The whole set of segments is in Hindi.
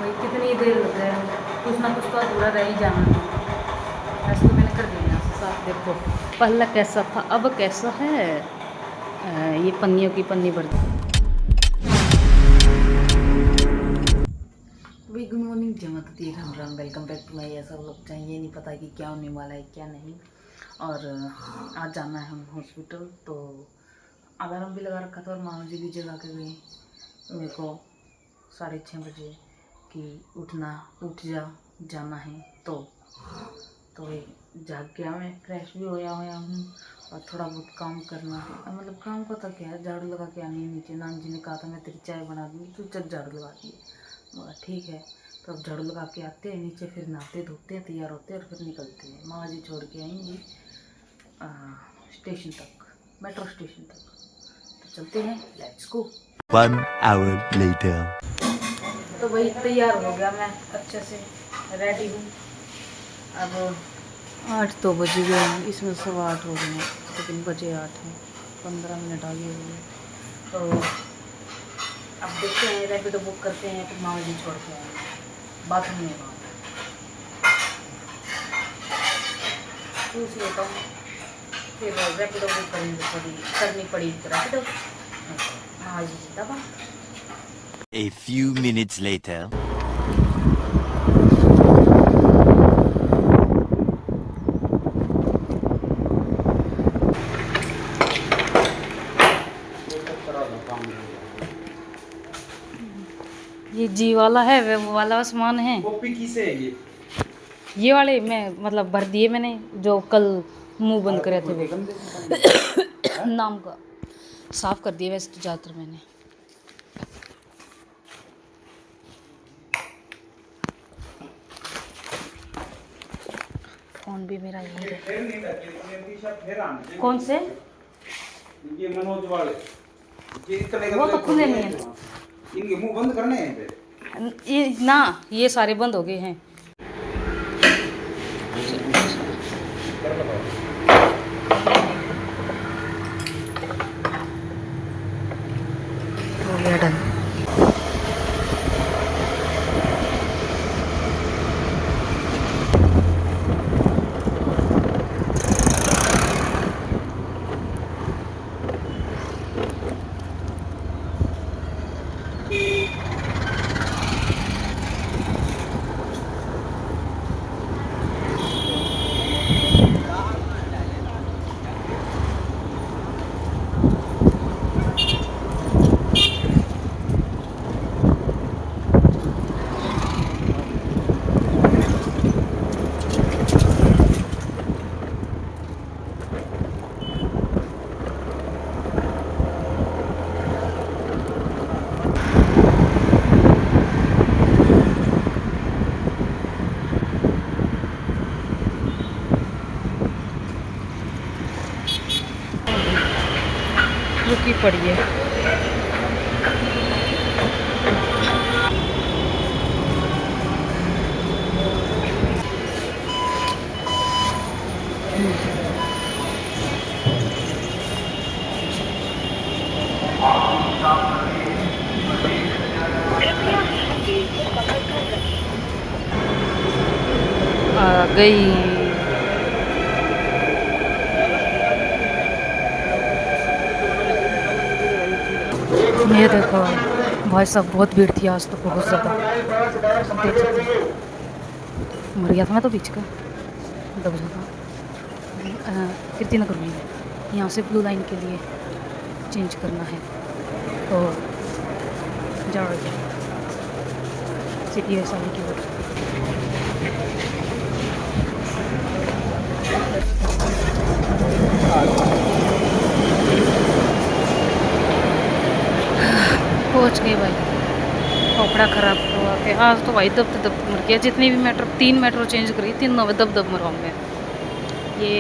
भाई कितनी देर लग रहा है, कुछ ना कुछ तो अधूरा रह ही जाना है। ऐसे तो मैंने कर दिया साफ। देखो पहला कैसा था, अब कैसा है। ये पन्नियों की पन्नी भर दी। भाई गुड मॉर्निंग, जय Ram Ram, welcome back to my. ऐसा लोग चाहिए नहीं पता कि क्या होने वाला है क्या नहीं। और आज जाना है हम हॉस्पिटल, तो अलार्म भी लगा रखा था और मामा जी भी जगा के गए मेरे को 6:30 बजे कि उठ जा, जाना है। तो भाई जाग गया, मैं फ्रेश भी होया हूँ और थोड़ा बहुत काम करना है। मतलब काम का तो क्या है, झाड़ू लगा के आनी है नीचे। नानी जी ने कहा था मैं तेरी चाय बना दूँगी, तू चल झाड़ू लगा दिए। बोला ठीक है। तो अब झाड़ू लगा के आते हैं नीचे, फिर नहाते धोते हैं, तैयार होते हैं और फिर निकलते हैं। माँ जी छोड़ के आएंगी स्टेशन तक, मेट्रो स्टेशन तक। तो चलते हैं, लेट्स गो। 1 hour later. तो भाई तैयार हो गया मैं, अच्छे से रेडी हूँ। अब 8 तो बज गए हैं, इसमें 8:15 हो गए हैं, लेकिन बजे 8 हैं, 15 मिनट आगे हो गए। तो अब देखते हैं, रैपिडो बुक करते हैं, फिर मामा जी छोड़ के आएंगे। बाथरूम में वहाँ पूछ लेता हूँ, फिर रैपिडो बुक करनी पड़ी रैपिडो। मामा जी दबा। A few minutes later. ये जी वाला है, वो वाला सामान है। कॉपी किसे है ये वाले मैं मतलब भर दिए मैंने, जो कल मुंह बंद करे थे वो नाम का साफ कर दिए वैसे तो ज़्यादातर मैंने। फोन भी मेरा यही है। कौन से? ये मनोज वाले, वो तो खुले नहीं है। इनके मुंह बंद करने हैं। ये ना, ये सारे बंद हो गए हैं। हो गया डन। रुकी पड़ी है। आ गई। ये देखो भाई साहब, बहुत भीड़ थी आज तो, बहुत ज़्यादा। देख सकते हो, मर गया था मैं तो बीच का, दब जाता। कीर्ति नगर में यहाँ से ब्लू लाइन के लिए चेंज करना है, तो जाओ सिटी वैशाली की ओर। पहुँच गए भाई। कपड़ा ख़राब हुआ के आज तो भाई दब मर गया। जितनी भी मेट्रो, 3 मेट्रो चेंज करी, तीनों में दब मरा मैं। ये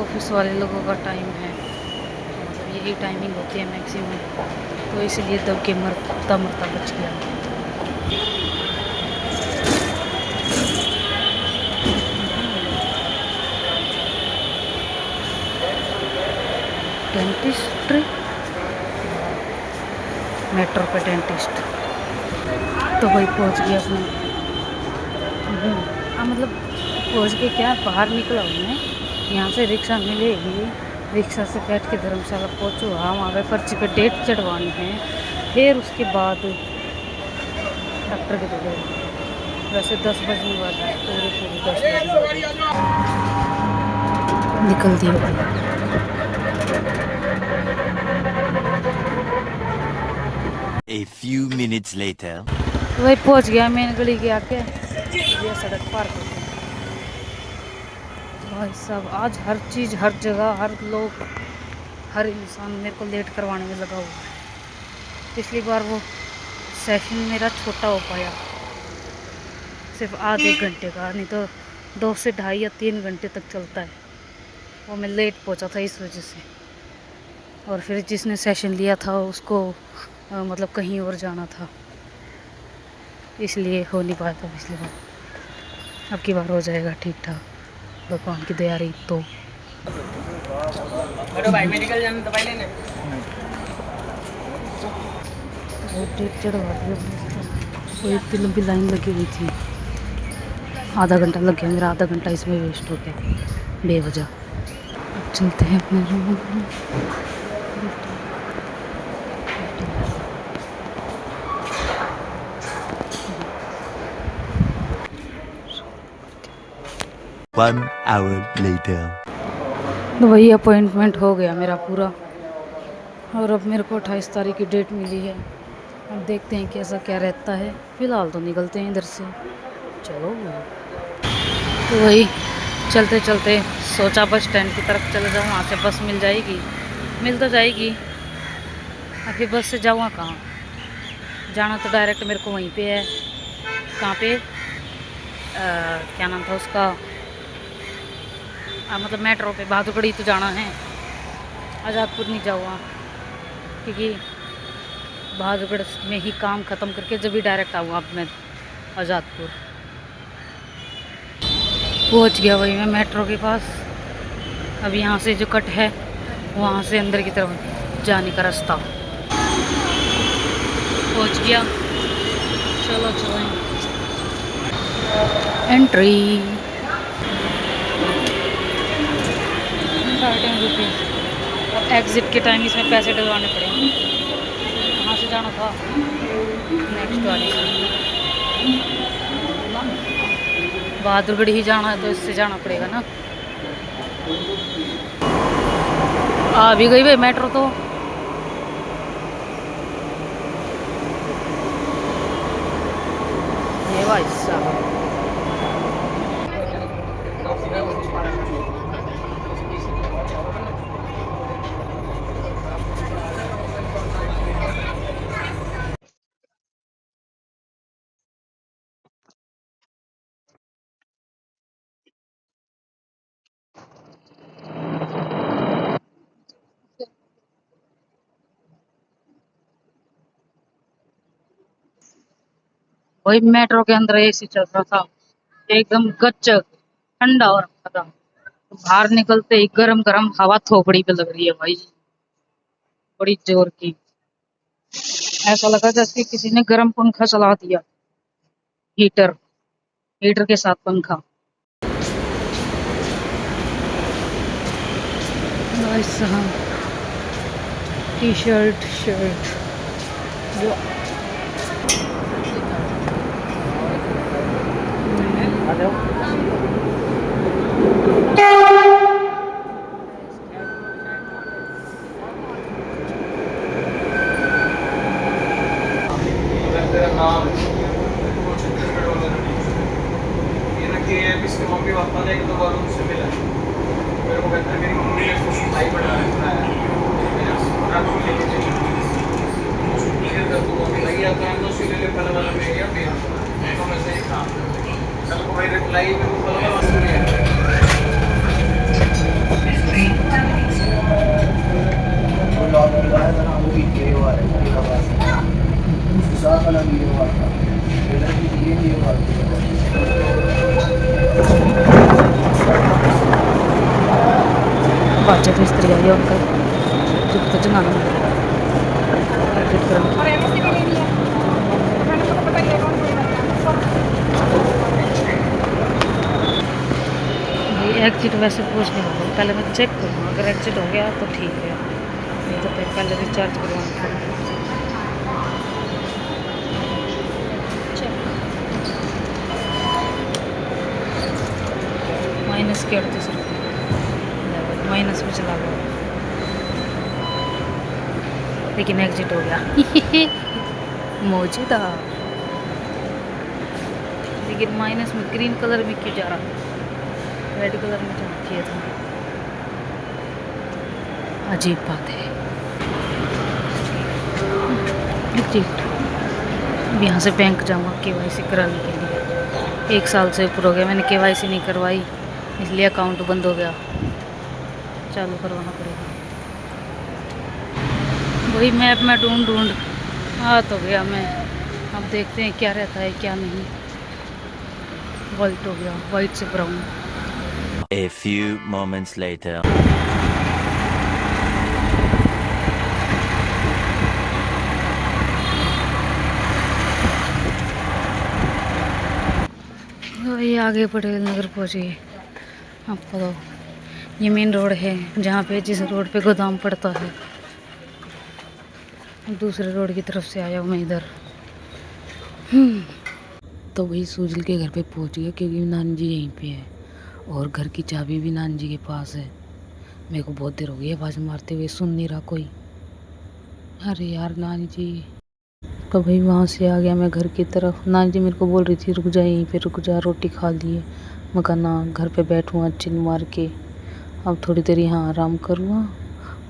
ऑफिस वाले लोगों का टाइम है, मतलब यही टाइमिंग होती है मैक्सिमम, तो इसलिए दब के मरता बच गया। डेंटिस्ट, मेट्रो पे डेंटिस्ट। तो वही पहुंच गया अपने मतलब पहुंच के क्या बाहर निकला हूँ मैं। यहाँ से रिक्शा मिलेगी, रिक्शा से बैठ के धर्मशाला पहुँचो। हाँ, वहाँ पे पर्ची पे डेट चढ़वानी है, फिर उसके बाद डॉक्टर के दौरे। वैसे 10 बजने वाले हैं, पूरे 10 बजे निकल दिया। A few minutes later. वही पहुंच गया मेन गली के आके, ये सड़क पार कर दी। भाई साहब, आज हर चीज़, हर जगह, हर लोग, हर इंसान मेरे को लेट करवाने में लगा हुआ है। पिछली बार वो सेशन मेरा छोटा हो पाया, सिर्फ आधे घंटे का, नहीं तो 2 से 2.5 या 3 घंटे तक चलता है। वो मैं लेट पहुंचा था इस वजह से। और फिर जिसने सेशन लिया था उसको मतलब कहीं और जाना था, इसलिए हो नहीं पाया था पिछली बार। अब की बार हो जाएगा ठीक ठाक, भगवान की दया रही तो। भाई मेडिकल जाना, दवाई लेने। डेट चढ़वा दिया। कोई इतनी लंबी लाइन लगी हुई थी, आधा घंटा लग गया मेरा, आधा घंटा इसमें वेस्ट हो गया बेवजह। अब चलते हैं अपने रूम। One hour later. तो वही अपॉइंटमेंट हो गया मेरा पूरा, और अब मेरे को 28 तारीख की डेट मिली है। अब देखते हैं कैसा क्या रहता है। फ़िलहाल तो निकलते हैं इधर से, चलो। तो वही चलते चलते सोचा बस स्टैंड की तरफ चले जाऊँ, वहाँ से बस मिल जाएगी, मिल तो जाएगी। अभी बस से जाऊँगा कहाँ, जाना तो डायरेक्ट मेरे को वहीं पे है। कहाँ पे क्या नाम था उसका, मतलब मेट्रो पे बहादुरगढ़ी तो जाना है, आज़ादपुर नहीं जाऊँगा, क्योंकि बहादुरगढ़ में ही काम ख़त्म करके जब भी डायरेक्ट आऊँगा अब मैं आज़ादपुर। पहुँच गया वही मैं मेट्रो के पास। अब यहाँ से जो कट है वहाँ से अंदर की तरफ जाने का रास्ता। पहुँच गया, चलो चलो एंट्री। एग्ज़िट के टाइम इसमें पैसे डलवाने पड़ेंगे। कहाँ से जाना था, नेक्स्ट वाली बहादुरगढ़ ही जाना है, तो इससे जाना पड़ेगा ना। आ भी गई भाई मेट्रो तो। ये भाई साहब, वही मेट्रो के अंदर एसी चल रहा था, एकदम गच्चक ठंडा हो रखा था। बाहर निकलते ही गरम गरम हवा थोपड़ी पे लग रही है भाई, बड़ी जोर की। ऐसा लगा जैसे किसी ने गरम पंखा चला दिया, हीटर, हीटर के साथ पंखा। भाई साहब, टी शर्ट शर्ट जो इसके मम्मी पापा ने 1-2 बार उनसे मिला, मेरे को कहता है मेरी मम्मी ने कुछ भाई पढ़ा रखा है, तो मम्मी लगी आता है तो सीधे पहले वाला में गया फिर तो मैं सही था कल को भाई रिप्लाई में वो पहले वाला सुन लिया। baca tuh istri aja kan cukup jenang. Exit वैसे पूछने वाला हूँ, पहले मैं चेक करूँगा, अगर एग्जिट हो गया तो ठीक है, नहीं तो फिर पहले रिचार्ज करवाना पड़ेगा। माइनस के 38 रुपये माइनस में चला गया, लेकिन एग्जिट हो गया। मौजूदा, लेकिन माइनस में ग्रीन कलर में क्यों जा रहा, रेड कलर में जाना चाहिए था। अजीब बात है। एग्जिट, अब यहाँ से बैंक जाऊँगा KYC कराने के लिए। 1 साल से ऊपर हो गया मैंने KYC नहीं करवाई, इसलिए अकाउंट बंद हो गया, चालू करवाना पड़ेगा। वही मैप में ढूंढ आ तो गया मैं, अब देखते हैं क्या रहता है क्या नहीं। वाइट हो गया, वाइट से brown. A few moments later. ये आगे पटेल नगर पहुँचे। आपको तो ये मेन रोड है जहाँ पे, जिस रोड पे गोदाम पड़ता है। दूसरे रोड की तरफ से आया हूँ मैं इधर। तो वही सूजल के घर पे पहुँच गया, क्योंकि नानी जी यहीं पे है और घर की चाबी भी नानी जी के पास है। मेरे को बहुत देर हो गई आवाज़ मारते हुए, सुन नहीं रहा कोई। अरे यार नानी जी। तो भाई वहाँ से आ गया मैं घर की तरफ। नानी जी मेरे को बोल रही थी रुक जा यहीं पे, रुक जा, रोटी खा लिए। मैं कहा ना, घर पे बैठूँगा चिन मार के, अब थोड़ी देर यहाँ आराम करूँगा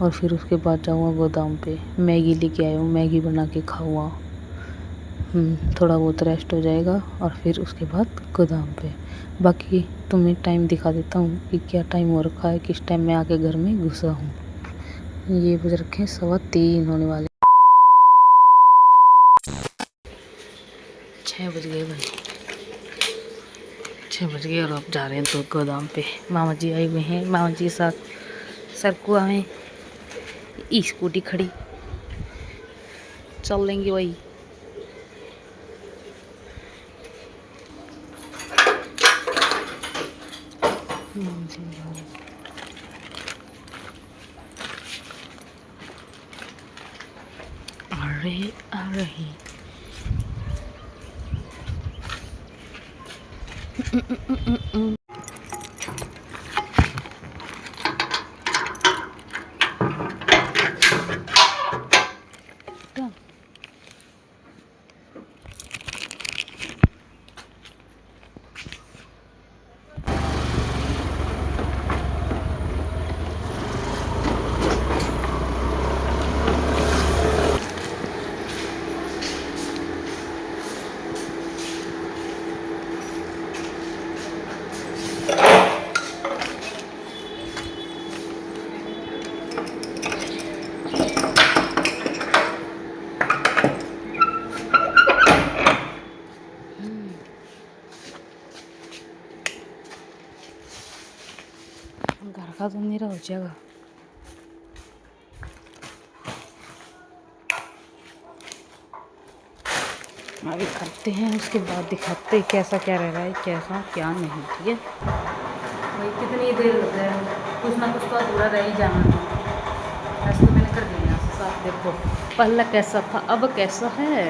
और फिर उसके बाद जाऊँगा गोदाम पे। मैगी लेके आया हूँ, मैगी बना के खाऊँगा, थोड़ा बहुत रेस्ट हो जाएगा और फिर उसके बाद गोदाम पे। बाकी तुम्हें टाइम दिखा देता हूँ कि क्या टाइम हो रखा है, किस टाइम मैं आके घर में घुसा हूँ। ये बज रखे 3:15 होने वाले, 6 बज गए भाई, 6 बज गए और अब जा रहे हैं तो गोदाम पे। मामा जी आए हुए हैं, मामा जी के साथ सरकुआ में स्कूटी खड़ी, चल लेंगे वही। आ रही घर का तो मेरा हो जाएगा। अभी करते हैं, उसके बाद दिखाते हैं कैसा क्या रह रहा है, कैसा क्या नहीं। ठीक है भाई, कितनी देर लग रहा है, कुछ ना कुछ तो अधूरा रह ही जाना है। ऐसे तो मैंने कर दिया साफ। देखो पहले कैसा था, अब कैसा है।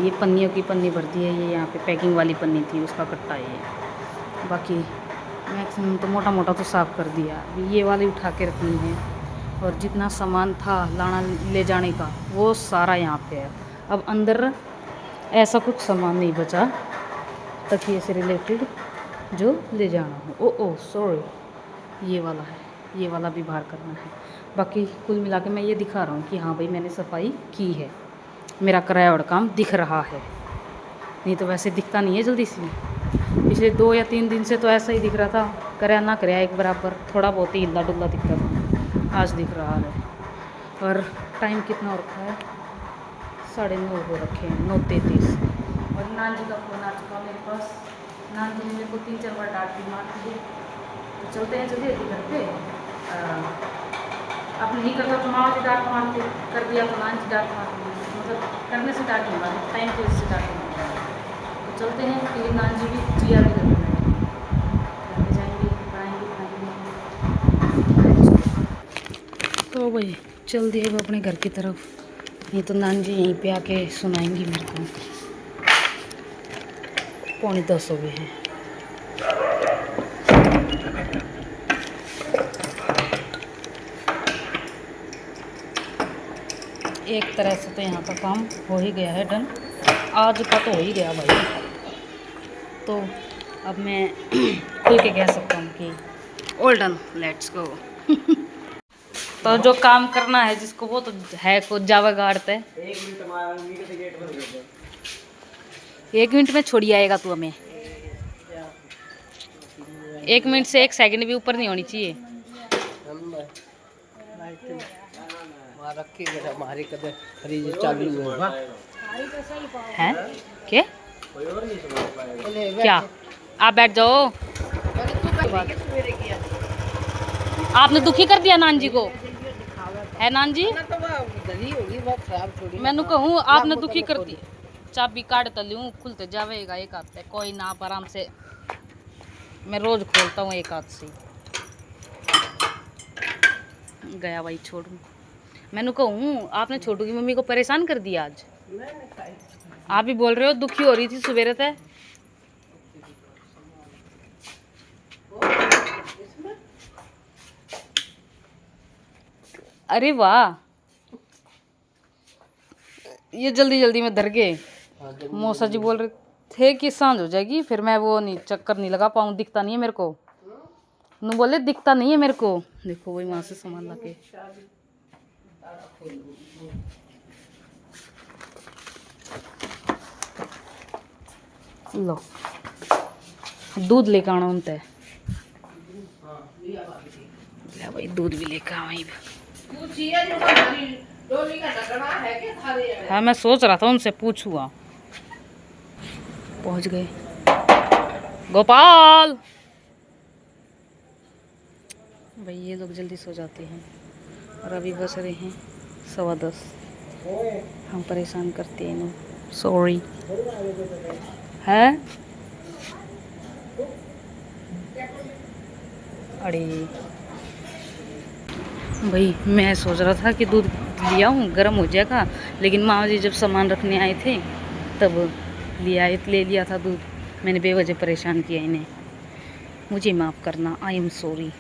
ये पन्नियों की पन्नी भर दी है, ये यहाँ पे पैकिंग वाली पन्नी थी उसका कट्टा है ये। बाकी मैक्सिमम तो मोटा मोटा तो साफ़ कर दिया। अभी ये वाली उठा के रखनी है, और जितना सामान था लाना ले जाने का वो सारा यहाँ पे है। अब अंदर ऐसा कुछ सामान नहीं बचा तकिए से रिलेटेड जो ले जाना हो। ओ सॉरी, ये वाला है, ये वाला भी बाहर करना है। बाकी कुल मिला के मैं ये दिखा रहा हूँ कि हाँ भाई मैंने सफाई की है, मेरा कराया हुआ काम दिख रहा है। नहीं तो वैसे दिखता नहीं है जल्दी से। पिछले 2 या 3 दिन से तो ऐसा ही दिख रहा था, कराया ना कराया एक बराबर, थोड़ा बहुत ही हिल्ला डुल्ला दिखता था। आज दिख रहा है। और टाइम कितना हो रखा है, 9:30 हो रखे हैं, 9:33। और नान जी का फ़ोन आ चुका मेरे पास। नान जी ने मेरे को 3-4 बार डांट भी मार दी। तो चलते हैं जल्दी घर पे। अब नहीं करता तो माँ जी डांट मारते, कर दिया तो नान जी डांट मारती, मतलब करने से डांट नहीं मारती, टाइम की वजह से डांट नहीं मारती। तो चलते हैं, क्योंकि नान जी भी तैयारी करते जाएंगे। लो भाई चल दिए अब अपने घर की तरफ। नहीं तो नान जी यहीं पे आके सुनाएंगी मेरे को। 9:45 हो गए हैं। एक तरह से तो यहाँ का काम हो ही गया है डन। आज का तो हो ही गया भाई। तो अब मैं खुल के कह सकता हूँ कि ऑल डन, लेट्स गो। तो जो काम करना है जिसको वो तो है को जावा गाड़ते। 1 मिनट में छोड़ी आएगा तू हमें। 1 मिनट से 1 सेकंड भी ऊपर नहीं होनी चाहिए। हमारी कदर फ्रीज चालू होगा है क्या? क्या आप बैठ जाओ। आपने दुखी कर दिया नान जी को, है नान जी? मैंने कहूँ आपने दुखी कर दिया। चाबी काट तो लूँ खुलते जावेगा एक हाथ से, कोई ना आप आराम से। मैं रोज खोलता हूँ एक हाथ से। गया भाई छोड़ू। मैंने कहूँ आपने छोटू की मम्मी को परेशान कर दिया आज। आप ही बोल रहे हो दुखी हो रही थी सवेरे से। अरे वाह, ये जल्दी जल्दी में धर गए। मौसा जी बोल रहे थे कि सांझ हो जाएगी, फिर मैं वो नहीं चक्कर नहीं लगा पाऊँ, दिखता नहीं है मेरे को। नु बोले दिखता नहीं है मेरे को। देखो वही वहां से सामान ला के। लो दूध लेकर आना उनते। भाई दूध भी लेकर आवा। हाँ मैं सोच रहा था उनसे पूछूंगा। पहुंच गए गोपाल। भाई ये लोग जल्दी सो जाते हैं और अभी बस रहे हैं 10:15। हम परेशान करते हैं इन्हें, सॉरी है। अरे भाई मैं सोच रहा था कि दूध लिया हूँ गर्म हो जाएगा, लेकिन मामा जी जब सामान रखने आए थे तब ले लिया था दूध। मैंने बेवजह परेशान किया इन्हें, मुझे माफ़ करना, आई एम सॉरी।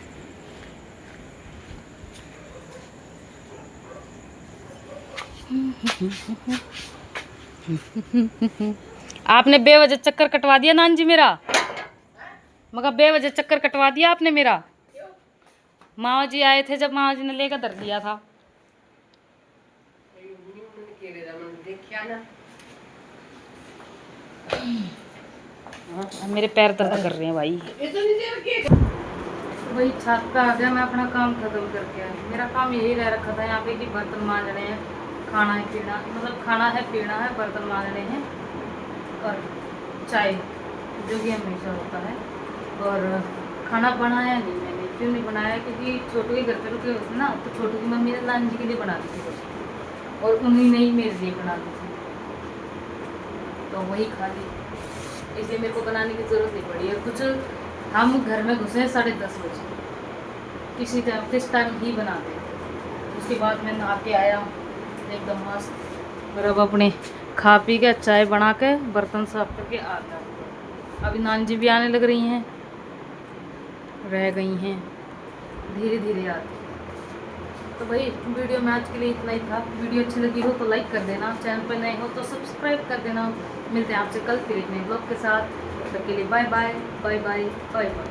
आपने बेवजह चक्कर कटवा दिया नान जी मेरा। मगर बेवजह चक्कर कटवा दिया आपने मेरा। मामा जी आए थे जब मामा जी ने लेकर धर दिया था। मेरे पैर दर्द कर रहे हैं भाई। वही छत पे आ गया, मैं अपना काम खत्म करके आया। मेरा काम यही रह रखा था यहाँ पे कि बर्तन मांजने हैं, खाना है पीना, मतलब खाना है पीना है, बर्तन मांजने हैं और चाय, जो कि हमेशा होता है। और खाना बनाया नहीं मैंने। क्यों नहीं बनाया? क्योंकि छोटू के घर पे रुके हुए थे ना, तो छोटू की मम्मी ने नान जी के लिए बना दी थी कुछ, और उन्हीं ने ही मेरे लिए बना दी थी, तो वही खा ली। इसलिए मेरे को बनाने की ज़रूरत नहीं पड़ी है कुछ। हम घर में घुसे 10:30 बजे, किस टाइम ही बनाते। उसके बाद मैं नहा के आया एकदम मस्त, और अब अपने खा पी के चाय बना के बर्तन साफ करके आ गया। अभी नान जी भी आने लग रही हैं, रह गई हैं, धीरे धीरे आती। तो भाई वीडियो में आज के लिए इतना ही था। वीडियो अच्छी लगी हो तो लाइक कर देना, चैनल पर नए हो तो सब्सक्राइब कर देना। मिलते हैं आपसे कल फिर एक नए ब्लॉग के साथ। तब तक के लिए bye bye bye bye bye bye.